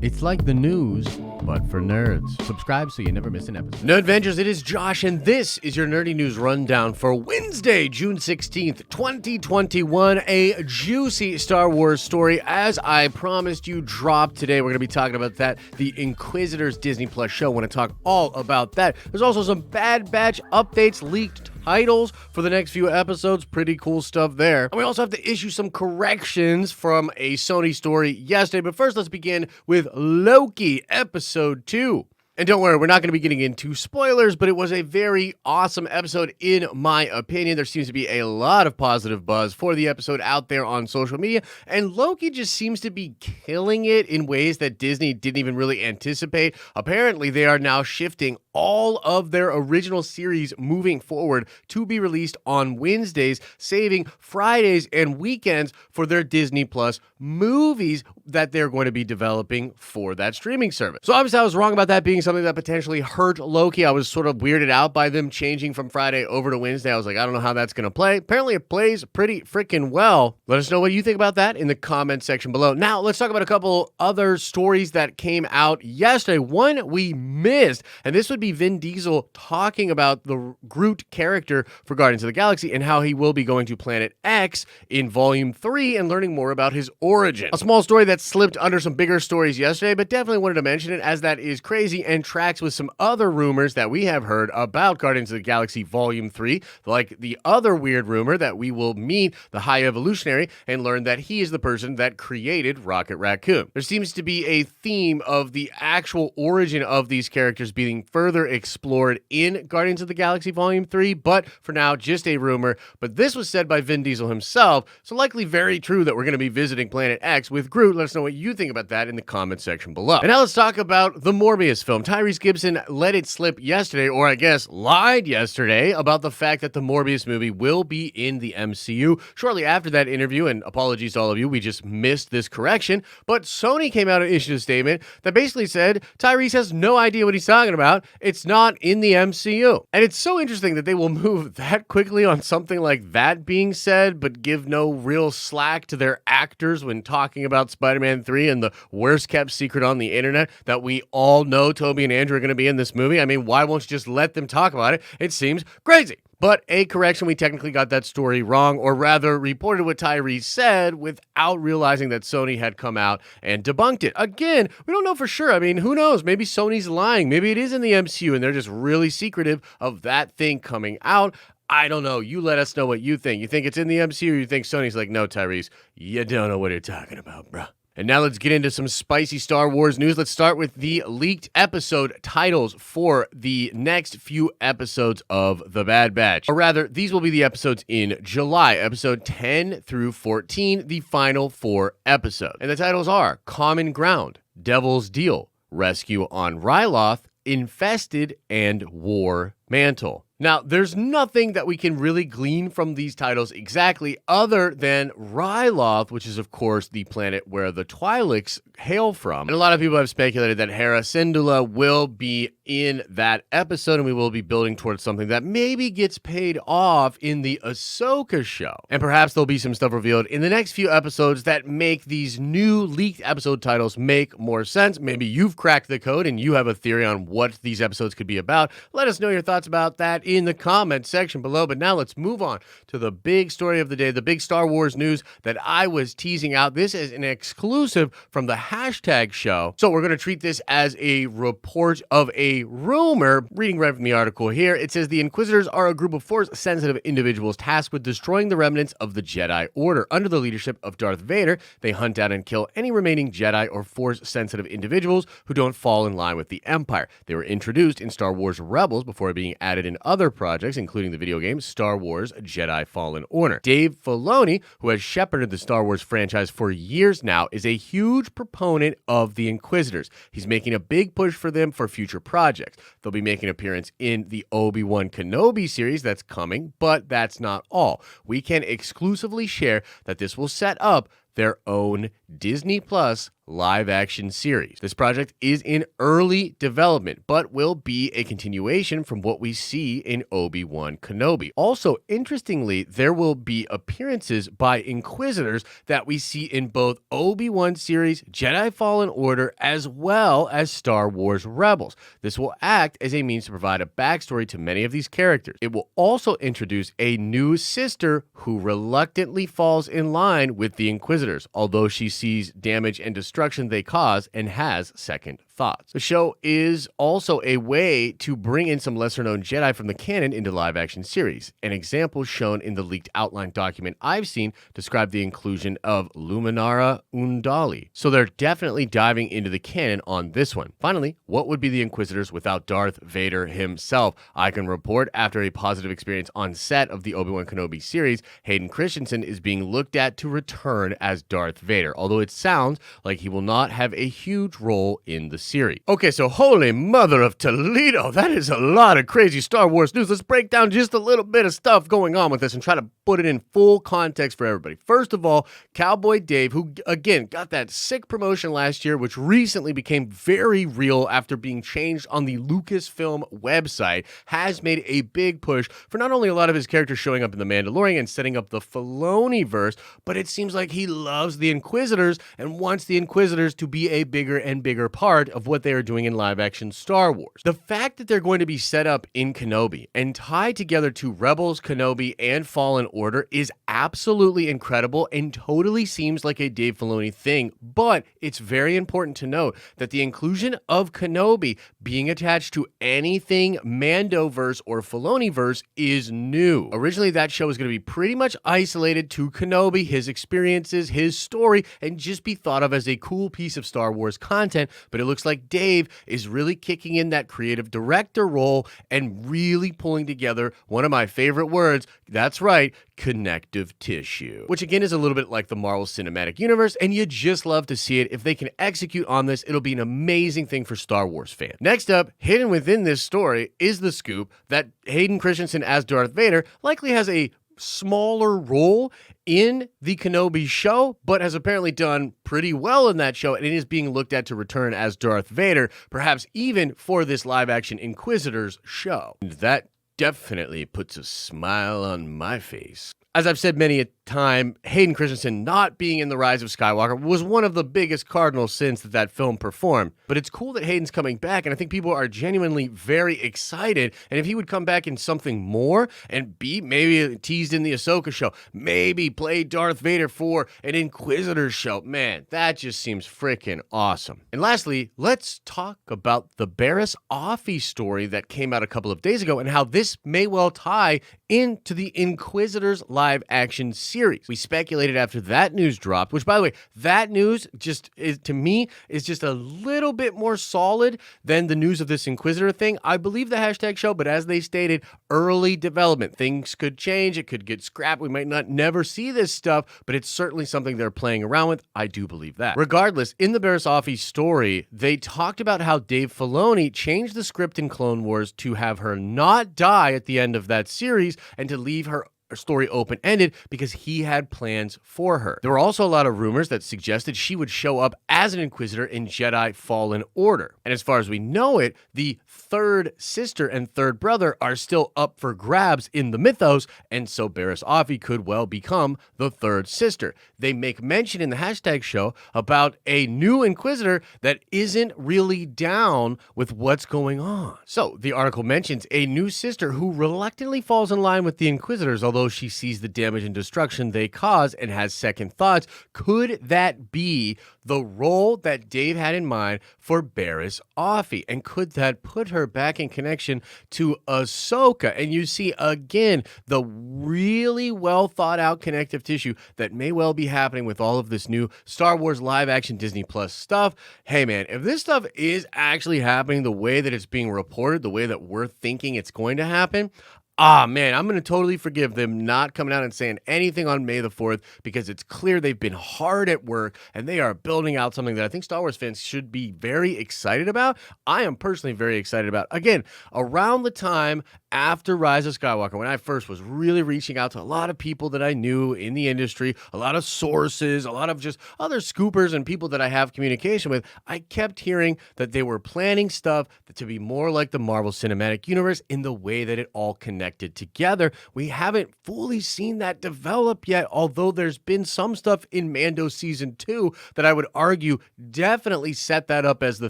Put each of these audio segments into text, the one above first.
It's like the news, but for nerds. Subscribe so you never miss an episode. Nerdvengers, it is Josh, and this is your Nerdy News Rundown for Wednesday, June 16th, 2021. A juicy Star Wars story, as I promised you, dropped today. We're going to be talking about that, the Inquisitors Disney Plus show. I want to talk all about that. There's also some Bad Batch updates, leaked titles for the next few episodes. Pretty cool stuff there. And we also have to issue some corrections from a Sony story yesterday. But first, let's begin with Loki Episode 2. And don't worry, we're not going to be getting into spoilers, but it was a very awesome episode in my opinion. There seems to be a lot of positive buzz for the episode out there on social media, and Loki just seems to be killing it in ways that Disney didn't even really anticipate. Apparently, they are now shifting all of their original series moving forward to be released on Wednesdays, saving Fridays and weekends for their Disney Plus movies that they're going to be developing for that streaming service. So obviously I was wrong about that being something that potentially hurt Loki. I was sort of weirded out by them changing from Friday over to Wednesday. I was like, I don't know how that's going to play. Apparently it plays pretty freaking well. Let us know what you think about that in the comment section below. Now let's talk about a couple other stories that came out yesterday. One we missed, and this would be Vin Diesel talking about the Groot character for Guardians of the Galaxy and how he will be going to Planet X in Volume 3 and learning more about his origin. A small story that slipped under some bigger stories yesterday, but definitely wanted to mention it as that is crazy and tracks with some other rumors that we have heard about Guardians of the Galaxy Volume 3, like the other weird rumor that we will meet the High Evolutionary and learn that he is the person that created Rocket Raccoon. There seems to be a theme of the actual origin of these characters being further explored in Guardians of the Galaxy Volume 3, but for now, just a rumor. But this was said by Vin Diesel himself, so likely very true that we're going to be visiting Planet X with Groot. Let us know what you think about that in the comment section below. And now let's talk about the Morbius film. Tyrese Gibson let it slip yesterday, or I guess lied yesterday, about the fact that the Morbius movie will be in the MCU. Shortly after that interview, and apologies to all of you, we just missed this correction, but Sony came out and issued a statement that basically said Tyrese has no idea what he's talking about. It's not in the MCU. And it's so interesting that they will move that quickly on something like that being said, but give no real slack to their actors when talking about Spider-Man 3 and the worst kept secret on the internet that we all know Toby and Andrew are going to be in this movie. I mean, why won't you just let them talk about it? It seems crazy. But a correction, we technically got that story wrong, or rather reported what Tyrese said without realizing that Sony had come out and debunked it. Again, we don't know for sure. I mean, who knows? Maybe Sony's lying. Maybe it is in the MCU and they're just really secretive of that thing coming out. I don't know. You let us know what you think. You think it's in the MCU, or you think Sony's like, no, Tyrese, you don't know what you're talking about, bruh. And now let's get into some spicy Star Wars news. Let's start with the leaked episode titles for the next few episodes of The Bad Batch. Or rather, these will be the episodes in July, episode 10 through 14, the final 4 episodes. And the titles are Common Ground, Devil's Deal, Rescue on Ryloth, Infested, and War Mantle. Now, there's nothing that we can really glean from these titles exactly other than Ryloth, which is, of course, the planet where the Twi'leks hail from. And a lot of people have speculated that Hera Syndulla will be in that episode, and we will be building towards something that maybe gets paid off in the Ahsoka show. And perhaps there'll be some stuff revealed in the next few episodes that make these new leaked episode titles make more sense. Maybe you've cracked the code and you have a theory on what these episodes could be about. Let us know your thoughts about that in the comment section below. But now let's move on to the big story of the day, the big Star Wars news that I was teasing out. This is an exclusive from the hashtag show. So we're going to treat this as a report of a rumor. Reading right from the article here, it says the Inquisitors are a group of Force-sensitive individuals tasked with destroying the remnants of the Jedi Order. Under the leadership of Darth Vader, they hunt down and kill any remaining Jedi or Force-sensitive individuals who don't fall in line with the Empire. They were introduced in Star Wars Rebels before being added in other projects, including the video game Star Wars Jedi Fallen Order. Dave Filoni, who has shepherded the Star Wars franchise for years now, is a huge proponent of the Inquisitors. He's making a big push for them for future projects. They'll be making an appearance in the Obi-Wan Kenobi series that's coming, but that's not all. We can exclusively share that this will set up their own Disney Plus live-action series. This project is in early development, but will be a continuation from what we see in Obi-Wan Kenobi. Also, interestingly, there will be appearances by Inquisitors that we see in both Obi-Wan series, Jedi Fallen Order, as well as Star Wars Rebels. This will act as a means to provide a backstory to many of these characters. It will also introduce a new sister who reluctantly falls in line with the Inquisitors, although she sees damage and destruction they cause and has second thoughts. The show is also a way to bring in some lesser-known Jedi from the canon into live-action series. An example shown in the leaked outline document I've seen described the inclusion of Luminara Undali. So they're definitely diving into the canon on this one. Finally, what would be the Inquisitors without Darth Vader himself? I can report after a positive experience on set of the Obi-Wan Kenobi series, Hayden Christensen is being looked at to return as Darth Vader, although it sounds like he will not have a huge role in the series. Okay, so holy mother of Toledo, that is a lot of crazy Star Wars news. Let's break down just a little bit of stuff going on with this and try to put it in full context for everybody. First of all, Cowboy Dave, who again got that sick promotion last year, which recently became very real after being changed on the Lucasfilm website, has made a big push for not only a lot of his characters showing up in The Mandalorian and setting up the Filoni-Verse, but it seems like he loves the Inquisitors and wants the Inquisitors to be a bigger and bigger part of what they are doing in live-action Star Wars. The fact that they're going to be set up in Kenobi and tied together to Rebels, Kenobi, and Fallen Order is absolutely incredible and totally seems like a Dave Filoni thing, but it's very important to note that the inclusion of Kenobi being attached to anything Mandoverse or Filoni-Verse is new. Originally, that show was going to be pretty much isolated to Kenobi, his experiences, his story, and just be thought of as a cool piece of Star Wars content, but it looks like Dave is really kicking in that creative director role and really pulling together one of my favorite words, that's right, connective tissue, which again is a little bit like the Marvel Cinematic Universe, and you just love to see it. If they can execute on this, it'll be an amazing thing for Star Wars fans. Next up, hidden within this story is the scoop that Hayden Christensen as Darth Vader likely has a smaller role in the Kenobi show, but has apparently done pretty well in that show, and it is being looked at to return as Darth Vader, perhaps even for this live-action Inquisitors show. And that definitely puts a smile on my face. As I've said many a time, Hayden Christensen not being in The Rise of Skywalker was one of the biggest cardinal sins that film performed. But it's cool that Hayden's coming back, and I think people are genuinely very excited. And if he would come back in something more and be maybe teased in the Ahsoka show, maybe play Darth Vader for an Inquisitor show, man, that just seems freaking awesome. And lastly, let's talk about the Barriss Offee story that came out a couple of days ago and how this may well tie into the Inquisitors live-action series. We speculated after that news dropped, which, by the way, that news just is, to me, is just a little bit more solid than the news of this Inquisitor thing. I believe the hashtag show, but as they stated, early development. Things could change. It could get scrapped. We might not never see this stuff, but it's certainly something they're playing around with. I do believe that. Regardless, in the Barriss Offee story, they talked about how Dave Filoni changed the script in Clone Wars to have her not die at the end of that series and to leave her story open-ended because he had plans for her. There were also a lot of rumors that suggested she would show up as an Inquisitor in Jedi Fallen Order. And as far as we know it, the third sister and third brother are still up for grabs in the mythos, and so Barriss Offee could well become the third sister. They make mention in the hashtag show about a new Inquisitor that isn't really down with what's going on. So the article mentions a new sister who reluctantly falls in line with the Inquisitors, although she sees the damage and destruction they cause and has second thoughts. Could that be the role that Dave had in mind for Barriss Offee? And could that put her back in connection to Ahsoka? And you see, again, the really well thought out connective tissue that may well be happening with all of this new Star Wars live action Disney Plus stuff. Hey man, if this stuff is actually happening the way that it's being reported, the way that we're thinking it's going to happen, Man, I'm going to totally forgive them not coming out and saying anything on May the 4th because it's clear they've been hard at work and they are building out something that I think Star Wars fans should be very excited about. I am personally very excited about. Again, around the time after Rise of Skywalker, when I first was really reaching out to a lot of people that I knew in the industry, a lot of sources, a lot of just other scoopers and people that I have communication with, I kept hearing that they were planning stuff to be more like the Marvel Cinematic Universe in the way that it all connected together. We haven't fully seen that develop yet, although there's been some stuff in Mando Season 2 that I would argue definitely set that up as the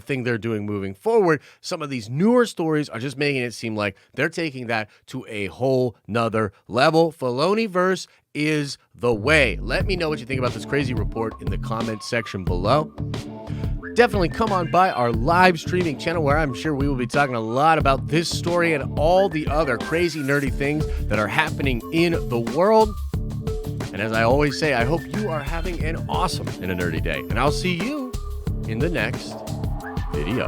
thing they're doing moving forward. Some of these newer stories are just making it seem like they're taking that to a whole nother level. Filoni-Verse is the way. Let me know what you think about this crazy report in the comments section below. Definitely come on by our live streaming channel where I'm sure we will be talking a lot about this story and all the other crazy nerdy things that are happening in the world. And as I always say, I hope you are having an awesome and a nerdy day. And I'll see you in the next video.